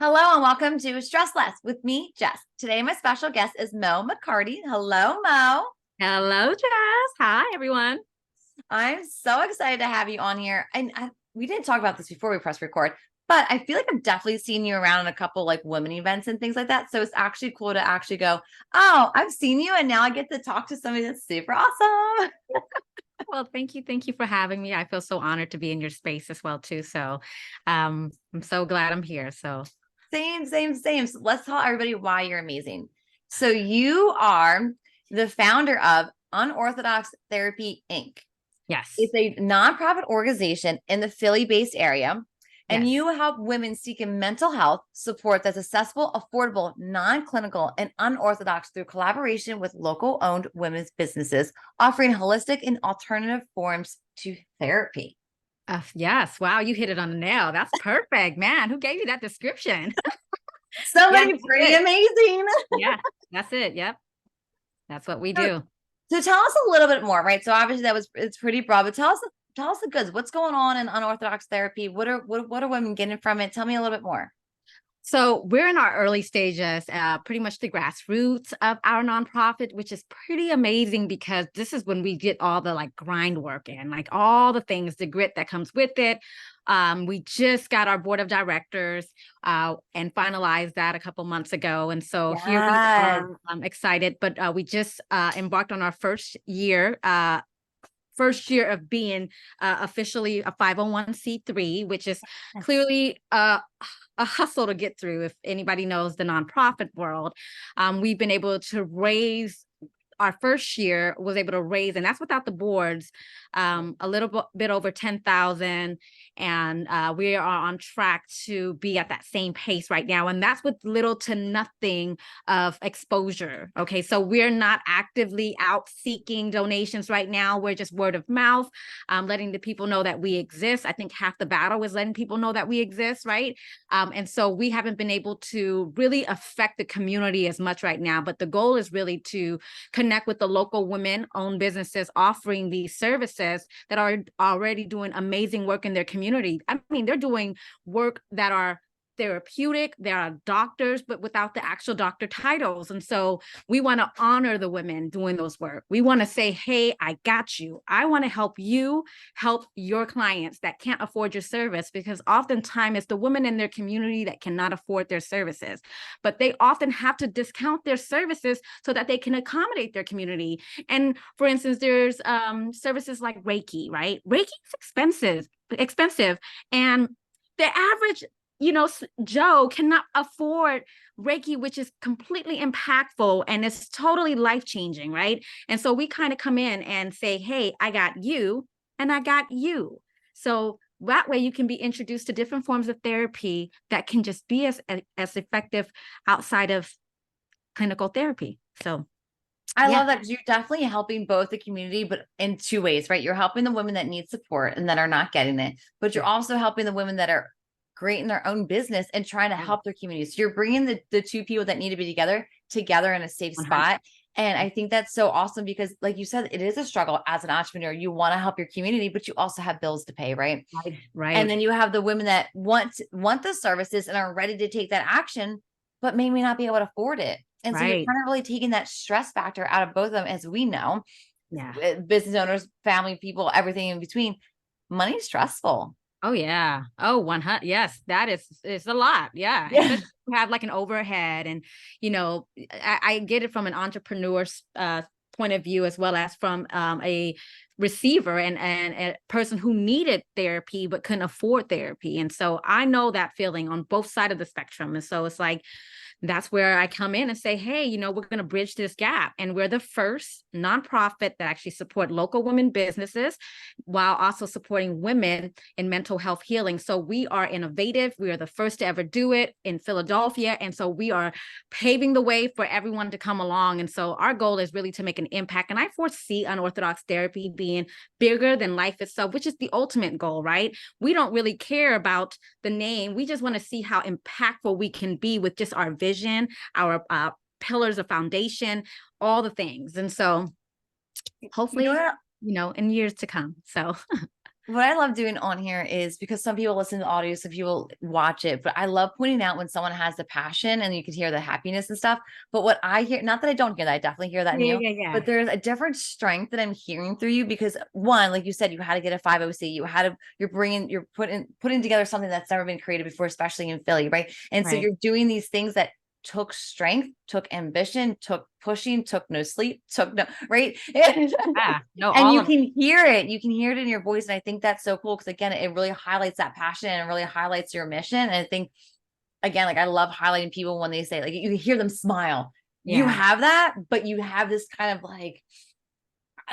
Hello and welcome to Stress Less with me, Jess. Today, my special guest is Mo McCarty. Hello, Mo. Hello, Jess. Hi, everyone. I'm so excited to have you on here. And we didn't talk about this before we press record, but I feel like I've definitely seen you around in a couple like women events and things like that. So it's actually cool to actually go, oh, I've seen you, and now I get to talk to somebody that's super awesome. Well, thank you. Thank you for having me. I feel so honored to be in your space as well, too. So I'm so glad I'm here. So Same. So let's tell everybody why you're amazing. So you are the founder of Unorthodox Therapy Inc. yes, It's a nonprofit organization in the Philly-based area, and yes. you help women seeking mental health support that's accessible, affordable, non-clinical, and unorthodox through collaboration with local-owned women's businesses, offering holistic and alternative forms to therapy. Yes. Wow, you hit it on the nail. That's perfect, man. Who gave you that description? Yeah, Somebody that's pretty it. amazing. Yeah, that's it. Yep, that's what we So, do. so tell us a little bit more, right? So obviously it's pretty broad, but tell us the goods. What's going on in unorthodox therapy? What are women getting from it? Tell me a little bit more. So we're in our early stages, pretty much the grassroots of our nonprofit, which is pretty amazing because this is when we get all the like grind work in, like all the things, the grit that comes with it. We just got our board of directors and finalized that a couple months ago. And so here we Yes. are, excited, but we just embarked on our first year of being officially a 501c3, which is clearly a hustle to get through. If anybody knows the nonprofit world, we've been able to raise our first year was able to raise, and that's without the boards, a little bit over 10,000. And we are on track to be at that same pace right now. And that's with little to nothing of exposure. Okay. So we're not actively out seeking donations right now. We're just word of mouth, letting the people know that we exist. I think half the battle is letting people know that we exist. Right. And so we haven't been able to really affect the community as much right now. But the goal is really to connect with the local women-owned businesses offering these services that are already doing amazing work in their community. I mean, they're doing work that are therapeutic. There are doctors, but without the actual doctor titles. And so we want to honor the women doing those work. We want to say, hey, I got you. I want to help you help your clients that can't afford your service, because oftentimes it's the women in their community that cannot afford their services, but they often have to discount their services so that they can accommodate their community. And for instance, there's services like Reiki, right? Reiki is expensive. And the average Joe cannot afford Reiki, which is completely impactful and it's totally life changing, right? And so we kind of come in and say, hey, I got you and I got you. So that way you can be introduced to different forms of therapy that can just be as effective outside of clinical therapy. So I yeah, love that because you're definitely helping both the community, but in two ways, right? You're helping the women that need support and that are not getting it, but you're yeah, also helping the women that are great in their own business and trying to yeah, help their communities. So you're bringing the two people that need to be together in a safe 100. spot. And I think that's so awesome because, like you said, it is a struggle as an entrepreneur. You want to help your community, but you also have bills to pay, right? Right, And right, then you have the women that want the services and are ready to take that action, but may not be able to afford it. And so you're right. kind of really taking that stress factor out of both of them, as we know, Yeah. business owners, family people, everything in between. Money's stressful. Oh yeah. Oh, 100. Yes, that is a lot. Yeah. Yeah. Especially if you have like an overhead and I get it from an entrepreneur's point of view as well as from a receiver and a person who needed therapy but couldn't afford therapy. And so I know that feeling on both sides of the spectrum. And so it's like that's where I come in and say, hey, we're going to bridge this gap. And we're the first nonprofit that actually support local women businesses while also supporting women in mental health healing. So we are innovative. We are the first to ever do it in Philadelphia. And so we are paving the way for everyone to come along. And so our goal is really to make an impact. And I foresee unorthodox therapy being bigger than life itself, which is the ultimate goal, right? We don't really care about the name. We just want to see how impactful we can be with just our vision, our pillars of foundation, all the things. And so You know hopefully, what? in years to come. So what I love doing on here is because some people listen to the audio, some people watch it, but I love pointing out when someone has the passion and you can hear the happiness and stuff. But what I hear, not that I don't hear that, I definitely hear that in Yeah, you, yeah, yeah. but there's a different strength that I'm hearing through you because one, like you said, you had to get a 50C, you're putting together something that's never been created before, especially in Philly, right? And so Right. you're doing these things that took strength, took ambition, took pushing, took no sleep, took no, right? Yeah. No, And all of it. you can hear it in your voice. And I think that's so cool. Cause again, it really highlights that passion and it really highlights your mission. And I think, again, like I love highlighting people when they say, like, you hear them smile. You Yeah. have that, but you have this kind of like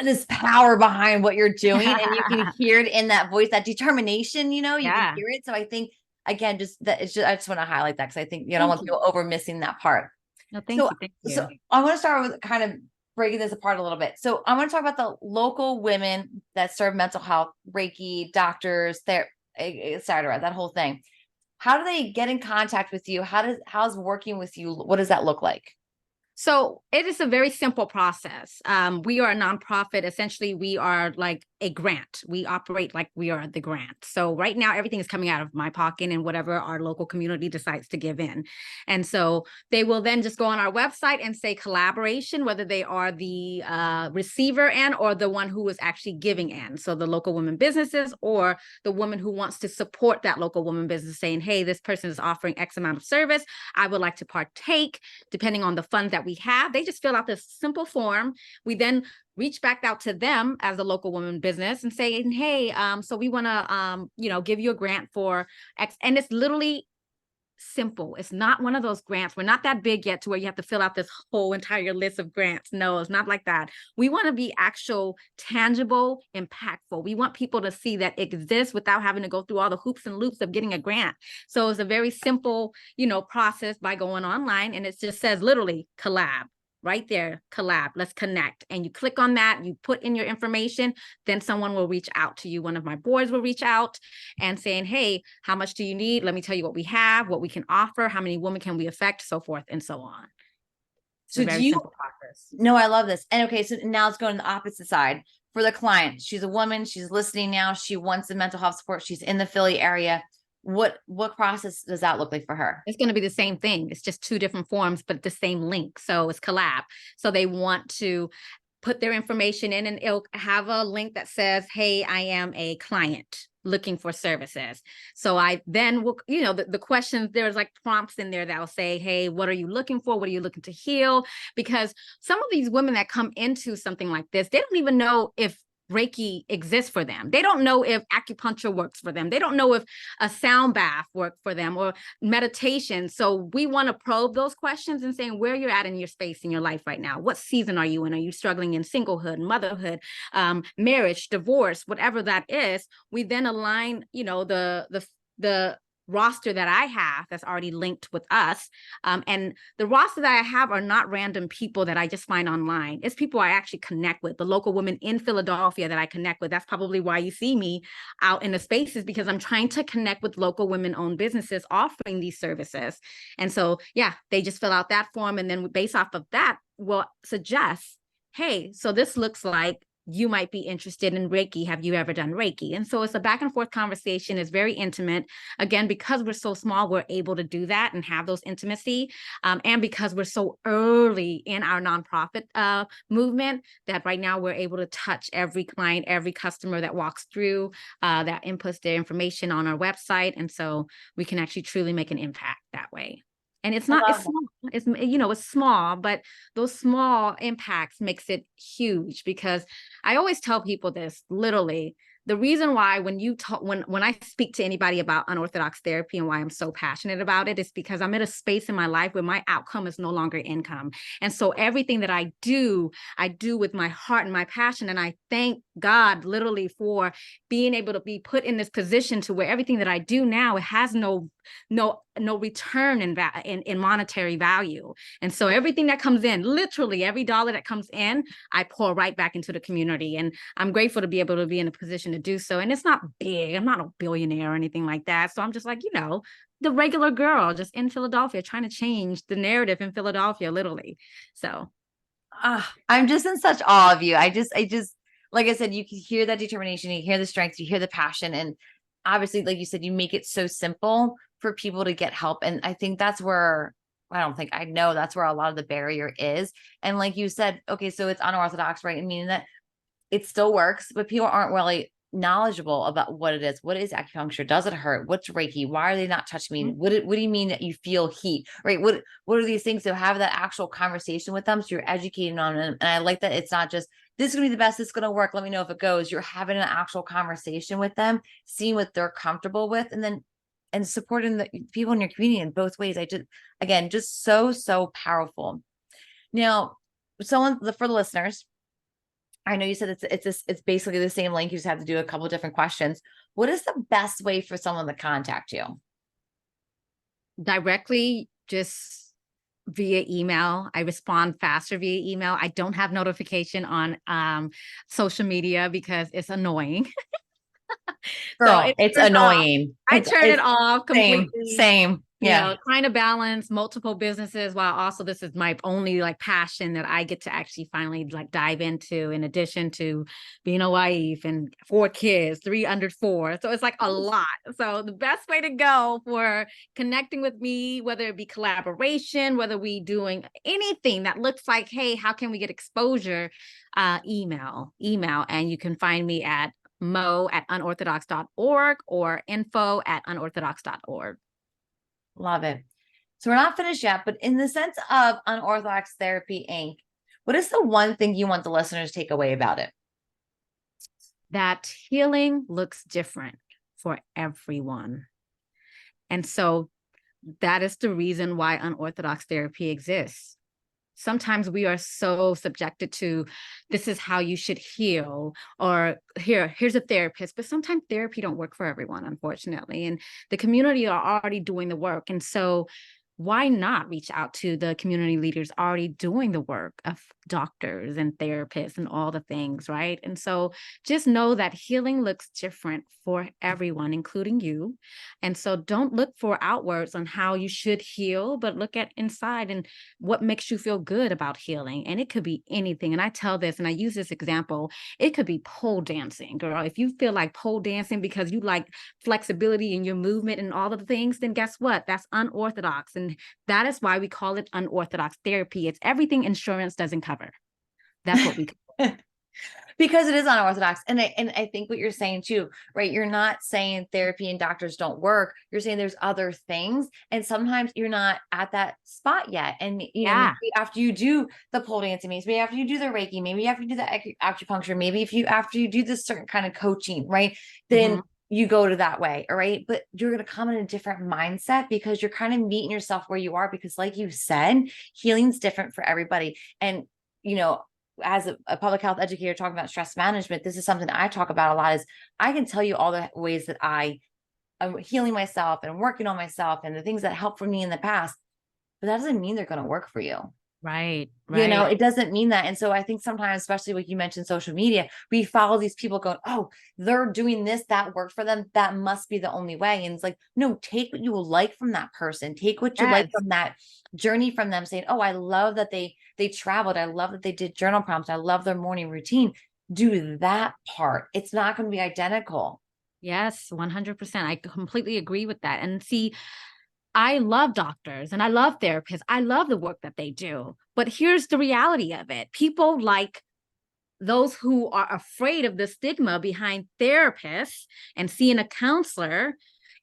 this power behind what you're doing. And you can hear it in that voice, that determination, you can Yeah. hear it. So I think, again, just that it's just, I just want to highlight that because I think, don't Thank want you. people over missing that part. No, thank So, you. Thank so you. I want to start with kind of breaking this apart a little bit. So I want to talk about the local women that serve mental health, Reiki, doctors, et cetera, that whole thing. How do they get in contact with you? How's working with you? What does that look like? So it is a very simple process. We are a nonprofit. Essentially, we are like a grant. We operate like we are the grant. So right now, everything is coming out of my pocket and whatever our local community decides to give in. And so they will then just go on our website and say collaboration, whether they are the receiver end or the one who is actually giving end. So the local women businesses or the woman who wants to support that local woman business saying, hey, this person is offering X amount of service. I would like to partake depending on the funds that we have. They just fill out this simple form. We then reach back out to them as a local woman business and saying, hey, so we want to, give you a grant for X. And it's literally simple. It's not one of those grants. We're not that big yet to where you have to fill out this whole entire list of grants. No, it's not like that. We want to be actual, tangible, impactful. We want people to see that it exists without having to go through all the hoops and loops of getting a grant. So it's a very simple, process by going online, and it just says literally collab. Right there, collab, let's connect. And you click on that, you put in your information, then someone will reach out to you. One of my boards will reach out and saying, hey, how much do you need? Let me tell you what we have, what we can offer, how many women can we affect, so forth and so on. It's a So do very you simple process. No, I love this. And okay, so now let's go on the opposite side for the client. She's a woman, she's listening now, she wants the mental health support, she's in the Philly area. What process does that look like for her? It's going to be the same thing. It's just two different forms, but the same link. So it's collab. So they want to put their information in and it'll have a link that says, hey, I am a client looking for services. So I then will, the questions, there's like prompts in there that will say, hey, what are you looking for? What are you looking to heal? Because some of these women that come into something like this, they don't even know if Reiki exists for them. They don't know if acupuncture works for them. They don't know if a sound bath works for them or meditation. So we want to probe those questions and saying where you're at in your space in your life right now. What season are you in? Are you struggling in singlehood, motherhood, marriage, divorce, whatever that is? We then align, the roster that I have that's already linked with us. And the roster that I have are not random people that I just find online. It's people I actually connect with, the local women in Philadelphia that I connect with. That's probably why you see me out in the spaces, because I'm trying to connect with local women-owned businesses offering these services. And so, yeah, they just fill out that form. And then based off of that, we'll suggest, hey, so this looks like you might be interested in Reiki. Have you ever done Reiki? And so it's a back and forth conversation. It's very intimate. Again, because we're so small, we're able to do that and have those intimacy. And because we're so early in our nonprofit movement, that right now we're able to touch every client, every customer that walks through, that inputs their information on our website. And so we can actually truly make an impact that way. And it's I not, it's love small, it's small, but those small impacts makes it huge. Because I always tell people this, literally, the reason why when you talk, when I speak to anybody about unorthodox therapy and why I'm so passionate about it is because I'm in a space in my life where my outcome is no longer income. And so everything that I do with my heart and my passion. And I thank God literally for being able to be put in this position to where everything that I do now, it has no return in monetary value. And so everything that comes in, literally every dollar that comes in, I pour right back into the community. And I'm grateful to be able to be in a position to do so. And it's not big. I'm not a billionaire or anything like that. So I'm just like, the regular girl just in Philadelphia trying to change the narrative in Philadelphia, literally. So I'm just in such awe of you. I just like I said, you can hear that determination, you hear the strength, you hear the passion. And obviously, like you said, you make it so simple for people to get help. And I think that's where, I don't think, I know that's where a lot of the barrier is. And like you said, okay, so it's unorthodox, right? And meaning that it still works, but people aren't really knowledgeable about what it is. What is acupuncture? Does it hurt? What's Reiki? Why are they not touching me? Mhm. What do you mean that you feel heat? Right? What are these things? So have that actual conversation with them. So you're educating on them. And I like that it's not just this is gonna be the best, it's gonna work. Let me know if it goes. You're having an actual conversation with them, seeing what they're comfortable with, and then and supporting the people in your community in both ways. I just again just so powerful. Now, so for the listeners, I know you said it's basically the same link. You just have to do a couple different questions. What is the best way for someone to contact you? Directly, just via email. I respond faster via email. I don't have notification on social media because it's annoying. So Girl, it it's turns off. annoying. I turn it It's off same, completely. same. You Yeah. know, trying to balance multiple businesses while also this is my only like passion that I get to actually finally like dive into, in addition to being a wife and 4 kids, 3 under 4. So it's like a lot. So the best way to go for connecting with me, whether it be collaboration, whether we doing anything that looks like, hey, how can we get exposure? Email. And you can find me at mo@unorthodox.org or info@unorthodox.org. Love it. So we're not finished yet, but in the sense of Unorthodox Therapy Inc., what is the one thing you want the listeners to take away about it? That healing looks different for everyone. And so that is the reason why unorthodox therapy exists. Sometimes we are so subjected to this is how you should heal, or here's a therapist, but sometimes therapy don't work for everyone, unfortunately. And the community are already doing the work. And so why not reach out to the community leaders already doing the work of doctors and therapists and all the things, right? And so just know that healing looks different for everyone, including you. And so don't look for outwards on how you should heal, but look at inside and what makes you feel good about healing. And it could be anything. And I tell this and I use this example, it could be pole dancing, girl. If you feel like pole dancing because you like flexibility in your movement and all of the things, then guess what? That's unorthodox. And that is why we call it unorthodox therapy. It's everything insurance doesn't cover. That's what we Because it is unorthodox. And I think what you're saying too, right? You're not saying therapy and doctors don't work. You're saying there's other things. And sometimes you're not at that spot yet. And Yeah. maybe after you do the pole dancing, maybe after you do the Reiki, maybe after you do the acupuncture, maybe if you after you do this certain kind of coaching, right? Then you go to that way. All right. But you're going to come in a different mindset because you're kind of meeting yourself where you are. Because, like you said, healing's different for everybody. And, as a public health educator talking about stress management, this is something I talk about a lot is I can tell you all the ways that I'm healing myself and working on myself and the things that helped for me in the past, but that doesn't mean they're going to work for you. Right. It doesn't mean that. And so I think sometimes, especially when you mentioned social media, we follow these people going, oh, they're doing this, that worked for them. That must be the only way. And it's like, no, take what you will like from that person. Take what you like Yes. from that journey from them, saying, oh, I love that they traveled. I love that they did journal prompts. I love their morning routine. Do that part. It's not going to be identical. Yes, 100%. I completely agree with that. And see, I love doctors and I love therapists. I love the work that they do. But here's the reality of it. People like those who are afraid of the stigma behind therapists and seeing a counselor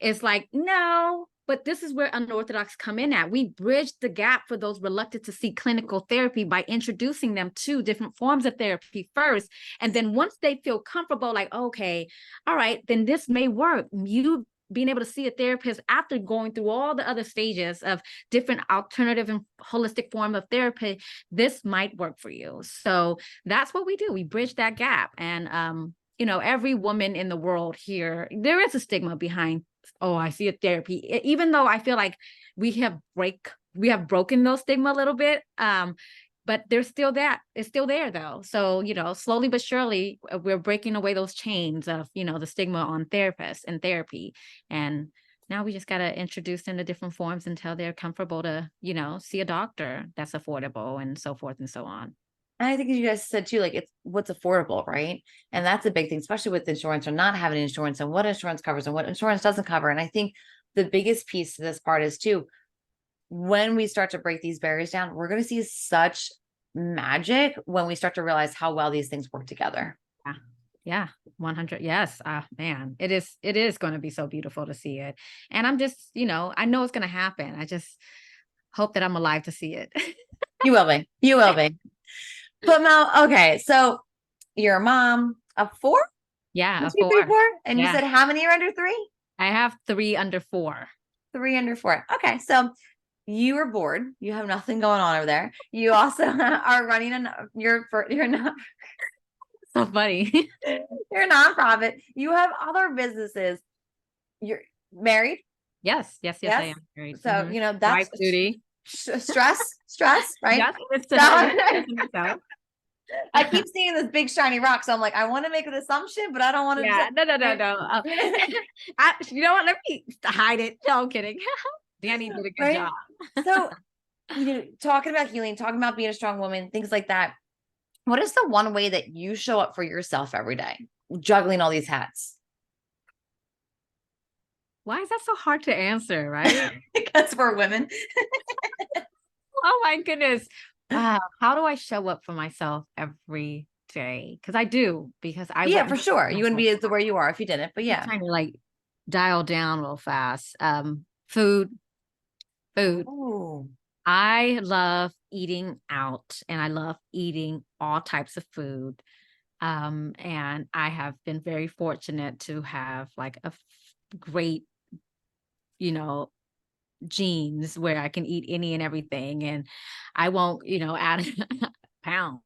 is like, no, but this is where unorthodox come in at. We bridge the gap for those reluctant to seek clinical therapy by introducing them to different forms of therapy first. And then once they feel comfortable, like, okay, all right, then this may work. You being able to see a therapist after going through all the other stages of different alternative and holistic form of therapy, this might work for you. So that's what we do. We bridge that gap. And every woman in the world here, there is a stigma behind, oh, I see a therapy, even though I feel like we have broken those stigma a little bit. But there's still it's still there though. So, slowly but surely we're breaking away those chains of, the stigma on therapists and therapy. And now we just got to introduce them to different forms until they're comfortable to, see a doctor that's affordable and so forth and so on. And I think as you guys said too, like it's what's affordable, right? And that's a big thing, especially with insurance or not having insurance and what insurance covers and what insurance doesn't cover. And I think the biggest piece to this part is too, when we start to break these barriers down, we're going to see such magic when we start to realize how well these things work together. Yeah. Yeah. 100. Yes. Man, it is going to be so beautiful to see it. And I'm just, I know it's going to happen. I just hope that I'm alive to see it. You will be. You will be. But Mel, okay, so you're a mom of four? Yeah. One, A two, three, four. four. And you Yeah. said how many are under three? I have 3 under 4. Three under four. Okay, so you were bored. You have nothing going on over there. You also are running you're not So funny. you're a nonprofit. You have other businesses. You're married. Yes. Yes. Yes. I Yes. am married. So, Wife that's duty. stress, right? Yes. It's So, so. I keep seeing this big shiny rock. So I'm like, I want to make an assumption, but I don't want to. Yeah. No. No. No. No. You know what? Let me hide it. No, I'm kidding. Danny did a good Right. job. So, talking about healing, talking about being a strong woman, things like that. What is the one way that you show up for yourself every day, juggling all these hats? Why is that so hard to answer, right? Because we're women. Oh my goodness. How do I show up for myself every day? Because I do, because I Yeah, wouldn't for sure. You wouldn't myself. be as where you are if you didn't. But I'm yeah. trying to like dial down real fast. Food. Oh, I love eating out and I love eating all types of food. And I have been very fortunate to have like a great, you know, genes where I can eat any and everything and I won't, add a pound.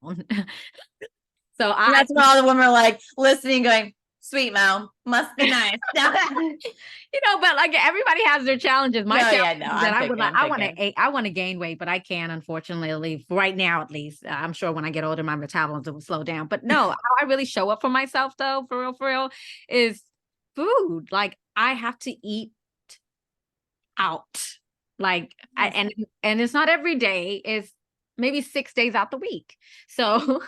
So and I, that's when all the women are like listening, going, "Sweet Mel, must be nice." No, but like everybody has their challenges. My challenge yeah, no. is that I'm I would thinking. like, I'm thinking. I want to gain weight, but I can't, unfortunately, right now at least. I'm sure when I get older, my metabolism will slow down. But no, how I really show up for myself, though, for real, is food. Like I have to eat out. Like I, Yes. and it's not every day. It's maybe 6 days out the week. So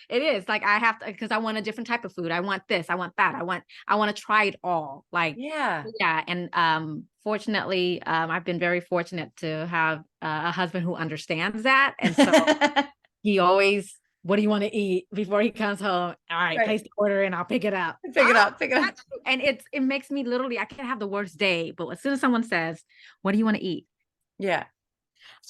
it is like I have to because I want a different type of food. I want this. I want that. I want to try it all. Like Yeah. yeah. And fortunately, I've been very fortunate to have a husband who understands that, and so he always. What do you want to eat before he comes home? All right, Right. place the order and I'll pick it up. Pick it up. Pick it up. And it makes me literally, I can have the worst day, but as soon as someone says, what do you want to eat? Yeah.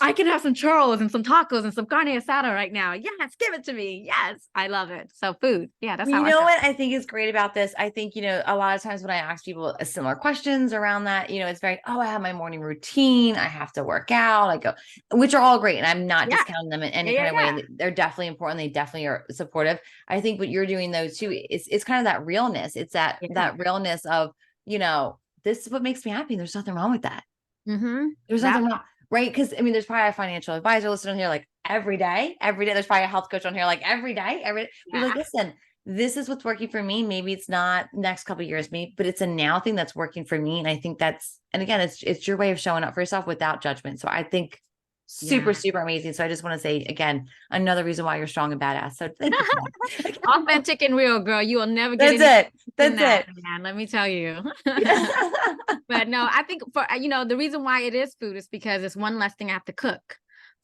I can have some churros and some tacos and some carne asada right now. Yes, give it to me. Yes, I love it. So food. Yeah, that's You how I know feel. what I think is great about this? I think, a lot of times when I ask people similar questions around that, it's very, oh, I have my morning routine. I have to work out. I go, which are all great. And I'm not Yeah. discounting them in any Yeah, kind yeah, of way. yeah. And they're definitely important. They definitely are supportive. I think what you're doing though too, it's kind of that realness. It's that Yeah. that realness of, this is what makes me happy. There's nothing wrong with that. Mm-hmm. There's That nothing wrong. Right. Because there's probably a financial advisor listening on here like every day. Every day. There's probably a health coach on here like every day. Every day. We're yeah. like, listen, this is what's working for me. Maybe it's not next couple of years, me, but it's a now thing that's working for me. And I think and again, it's your way of showing up for yourself without judgment. So I think super, Yeah. super amazing. So I just want to say again, another reason why you're strong and badass. So thank you for that. Authentic and real, girl. You will never get That's any it. than That's that, man. Let me tell you. it. But no, I think for the reason why it is food is because it's one less thing I have to cook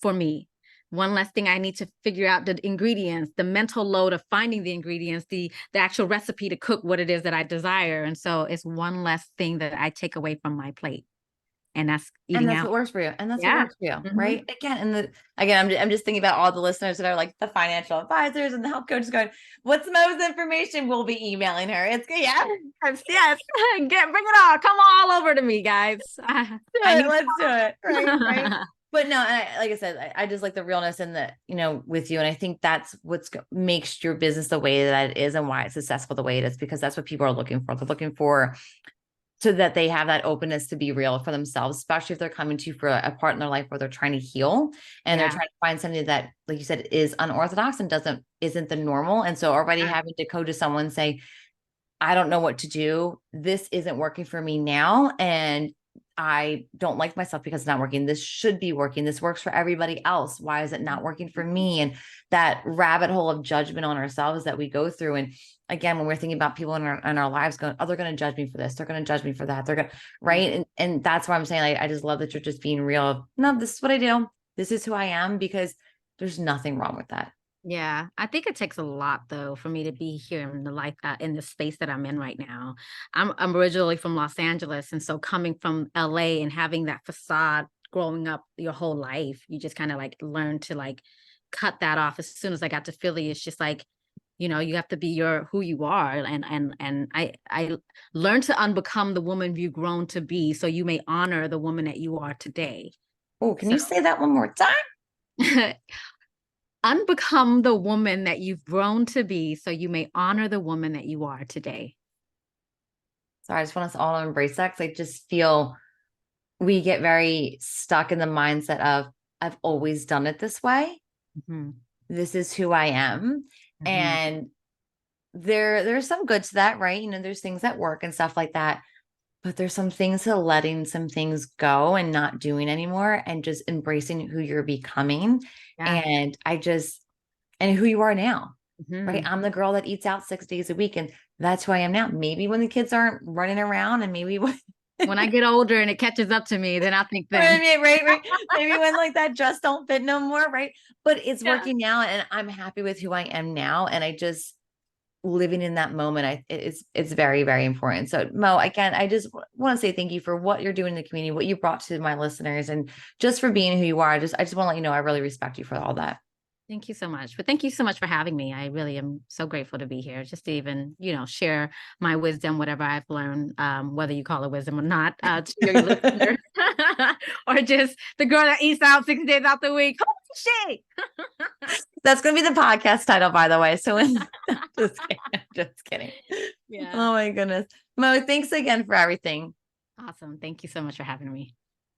for me. One less thing I need to figure out the ingredients, the mental load of finding the ingredients, the actual recipe to cook what it is that I desire. And so it's one less thing that I take away from my plate. And that's And eating that's out. what works for you. And that's what Yeah. works for you. Mhm. Right. Again, I'm just thinking about all the listeners that are like the financial advisors and the health coaches going, what's Mo's information? We'll be emailing her. It's good. Yeah. Yes. Bring it all. Come all over to me, guys. Let's do it. Right. Right. But no, like I said, I just like the realness and with you. And I think that's makes your business the way that it is and why it's successful the way it is, because that's what people are looking for. They're looking for so that they have that openness to be real for themselves, especially if they're coming to you for a part in their life where they're trying to heal and they're trying to find something that, like you said, is unorthodox and isn't the normal. And so already having to go to someone say, I don't know what to do. This isn't working for me now. And I don't like myself because it's not working. This should be working. This works for everybody else. Why is it not working for me? And that rabbit hole of judgment on ourselves that we go through. And again, when we're thinking about people in our lives going, oh, they're going to judge me for this. They're going to judge me for that. They're going to, right. And that's why I'm saying, like, I just love that you're just being real of, no, this is what I do. This is who I am, because there's nothing wrong with that. Yeah, I think it takes a lot though for me to be here in the life in the space that I'm in right now. I'm originally from Los Angeles, and so coming from LA and having that facade growing up your whole life, you just kind of like learn to like cut that off. As soon as I got to Philly, it's just like, you have to be who you are, and I learned to unbecome the woman you've grown to be, so you may honor the woman that you are today. Oh, can So you say that one more time? unbecome the woman that you've grown to be, so you may honor the woman that you are today. So I just want us all to embrace that, because I just feel we get very stuck in the mindset of, I've always done it this way. Mm-hmm. This is who I am. Mm-hmm. And there's some good to that, right? There's things that work and stuff like that. But there's some things to letting some things go and not doing anymore, and just embracing who you're becoming. Yeah. And who you are now. Right. Mm-hmm. I'm the girl that eats out 6 days a week, and that's who I am now. Maybe when the kids aren't running around, and maybe when I get older and it catches up to me, then I think then. right. Maybe when like that dress don't fit no more. Right. But it's Yeah. working now, and I'm happy with who I am now. And I just living in that moment, it's very, very important. So Mo, again, I just want to say thank you for what you're doing in the community, what you brought to my listeners, and just for being who you are. I just want to let you know I really respect you for all that. Thank you so much. But thank you so much for having me. I really am so grateful to be here, just to even, share my wisdom, whatever I've learned, whether you call it wisdom or not, to your listeners, or just the girl that eats out 6 days out the week. Holy shit. That's going to be the podcast title, by the way. So just kidding. Yeah. Oh my goodness. Mo, thanks again for everything. Awesome. Thank you so much for having me.